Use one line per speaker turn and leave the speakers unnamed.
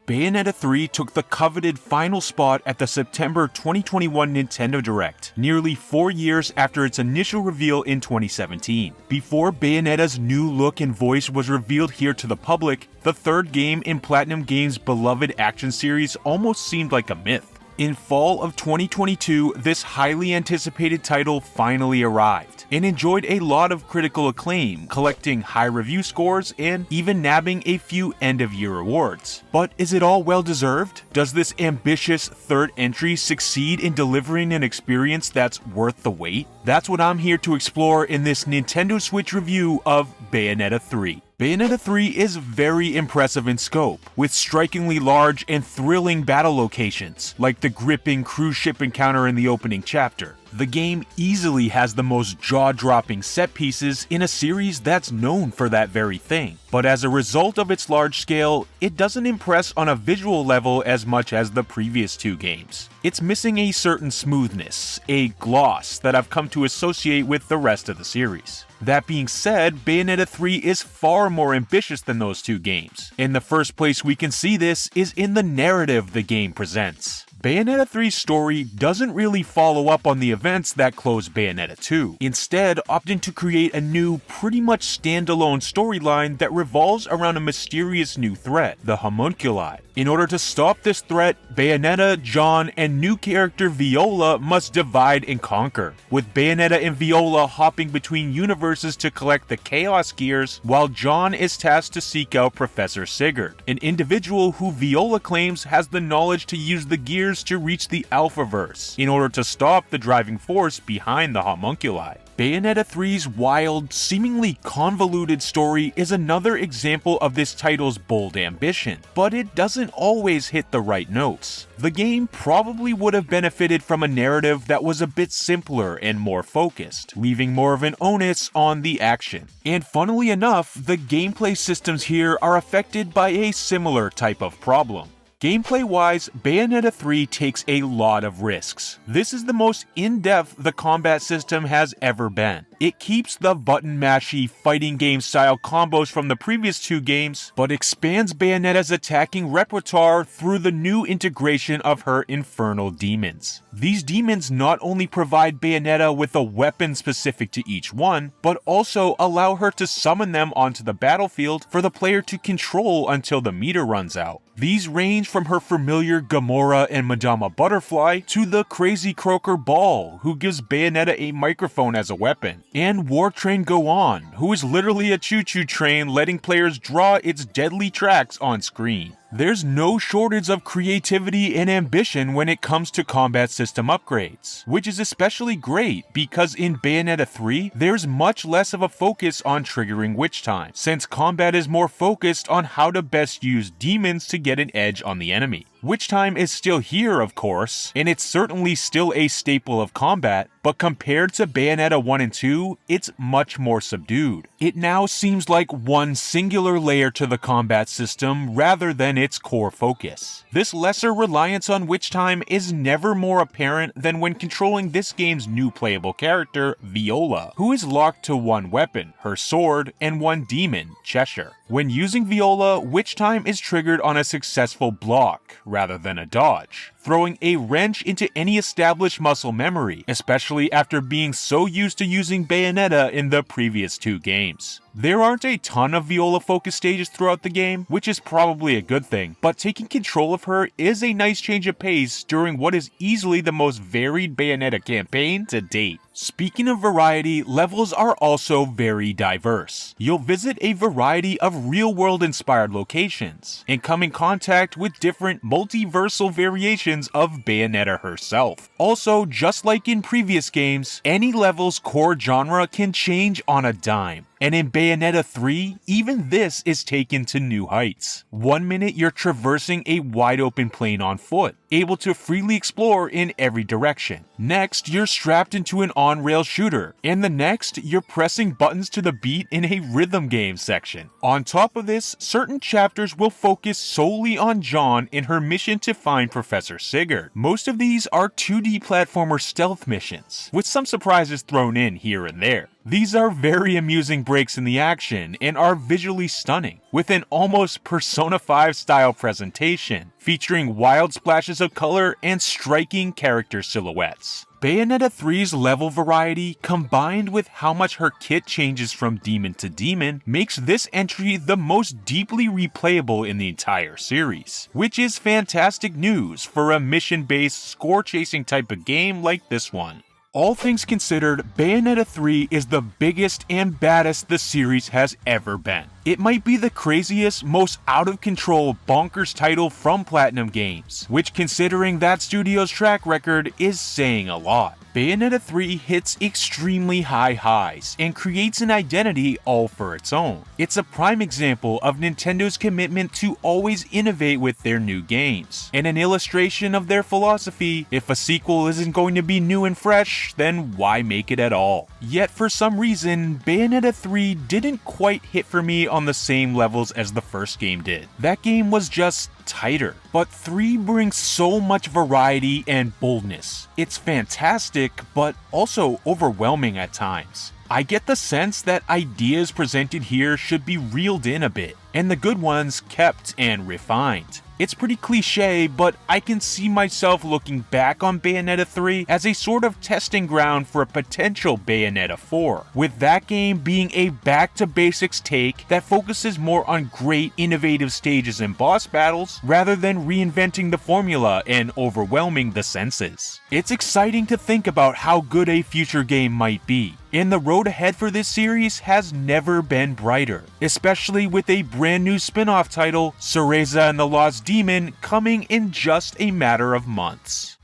Bayonetta 3 took the coveted final spot at the September 2021 Nintendo Direct, nearly 4 years after its initial reveal in 2017. Before Bayonetta's new look and voice was revealed here to the public, the third game in Platinum Games' beloved action series almost seemed like a myth. In fall of 2022, this highly anticipated title finally arrived, and enjoyed a lot of critical acclaim, collecting high review scores and even nabbing a few end-of-year awards. But is it all well-deserved? Does this ambitious third entry succeed in delivering an experience that's worth the wait? That's what I'm here to explore in this Nintendo Switch review of Bayonetta 3. Bayonetta 3 is very impressive in scope, with strikingly large and thrilling battle locations, like the gripping cruise ship encounter in the opening chapter. The game easily has the most jaw-dropping set pieces in a series that's known for that very thing. But as a result of its large scale, it doesn't impress on a visual level as much as the previous two games. It's missing a certain smoothness, a gloss that I've come to associate with the rest of the series. That being said, Bayonetta 3 is far more ambitious than those two games, and the first place we can see this is in the narrative the game presents. Bayonetta 3's story doesn't really follow up on the events that closed Bayonetta 2, instead opting to create a new, pretty much standalone storyline that revolves around a mysterious new threat, the homunculi. In order to stop this threat, Bayonetta, John, and new character Viola must divide and conquer, with Bayonetta and Viola hopping between universes to collect the Chaos Gears, while John is tasked to seek out Professor Sigurd, an individual who Viola claims has the knowledge to use the gears to reach the Alphaverse, in order to stop the driving force behind the homunculi. Bayonetta 3's wild, seemingly convoluted story is another example of this title's bold ambition, but it doesn't always hit the right notes. The game probably would have benefited from a narrative that was a bit simpler and more focused, leaving more of an onus on the action. And funnily enough, the gameplay systems here are affected by a similar type of problem. Gameplay-wise, Bayonetta 3 takes a lot of risks. This is the most in-depth the combat system has ever been. It keeps the button-mashy fighting game style combos from the previous two games, but expands Bayonetta's attacking repertoire through the new integration of her infernal demons. These demons not only provide Bayonetta with a weapon specific to each one, but also allow her to summon them onto the battlefield for the player to control until the meter runs out. These range from her familiar Gamora and Madama Butterfly to the crazy Croaker Ball, who gives Bayonetta a microphone as a weapon, and War Train Go On, who is literally a choo-choo train letting players draw its deadly tracks on screen. There's no shortage of creativity and ambition when it comes to combat system upgrades, which is especially great because in Bayonetta 3, there's much less of a focus on triggering witch time, since combat is more focused on how to best use demons to get an edge on the enemy. Witch time is still here, of course, and it's certainly still a staple of combat, but compared to Bayonetta 1 and 2, it's much more subdued. It now seems like one singular layer to the combat system rather than its core focus. This lesser reliance on witch time is never more apparent than when controlling this game's new playable character, Viola, who is locked to one weapon, her sword, and one demon, Cheshire. When using Viola, witch time is triggered on a successful block, rather than a dodge, throwing a wrench into any established muscle memory, especially after being so used to using Bayonetta in the previous two games. There aren't a ton of Viola-focused stages throughout the game, which is probably a good thing, but taking control of her is a nice change of pace during what is easily the most varied Bayonetta campaign to date. Speaking of variety, levels are also very diverse. You'll visit a variety of real-world inspired locations, and come in contact with different multiversal variations of Bayonetta herself. Also, just like in previous games, any level's core genre can change on a dime. And in Bayonetta 3, even this is taken to new heights. 1 minute you're traversing a wide open plain on foot, able to freely explore in every direction. Next, you're strapped into an on-rail shooter, and the next, you're pressing buttons to the beat in a rhythm game section. On top of this, certain chapters will focus solely on John in her mission to find Professor Sigurd. Most of these are 2D platformer stealth missions, with some surprises thrown in here and there. These are very amusing breaks in the action and are visually stunning, with an almost Persona 5 style presentation, featuring wild splashes of color and striking character silhouettes. Bayonetta 3's level variety, combined with how much her kit changes from demon to demon, makes this entry the most deeply replayable in the entire series, which is fantastic news for a mission-based, score-chasing type of game like this one. All things considered, Bayonetta 3 is the biggest and baddest the series has ever been. It might be the craziest, most out-of-control, bonkers title from Platinum Games, which, considering that studio's track record, is saying a lot. Bayonetta 3 hits extremely high highs and creates an identity all for its own. It's a prime example of Nintendo's commitment to always innovate with their new games, and an illustration of their philosophy: if a sequel isn't going to be new and fresh, then why make it at all? Yet for some reason, Bayonetta 3 didn't quite hit for me on the same levels as the first game did. That game was just tighter, but 3 brings so much variety and boldness. It's fantastic, but also overwhelming at times. I get the sense that ideas presented here should be reeled in a bit, and the good ones kept and refined. It's pretty cliche, but I can see myself looking back on Bayonetta 3 as a sort of testing ground for a potential Bayonetta 4, with that game being a back-to-basics take that focuses more on great innovative stages and boss battles, rather than reinventing the formula and overwhelming the senses. It's exciting to think about how good a future game might be, and the road ahead for this series has never been brighter, especially with a brand new spin-off title, Cereza and the Lost Demon, coming in just a matter of months.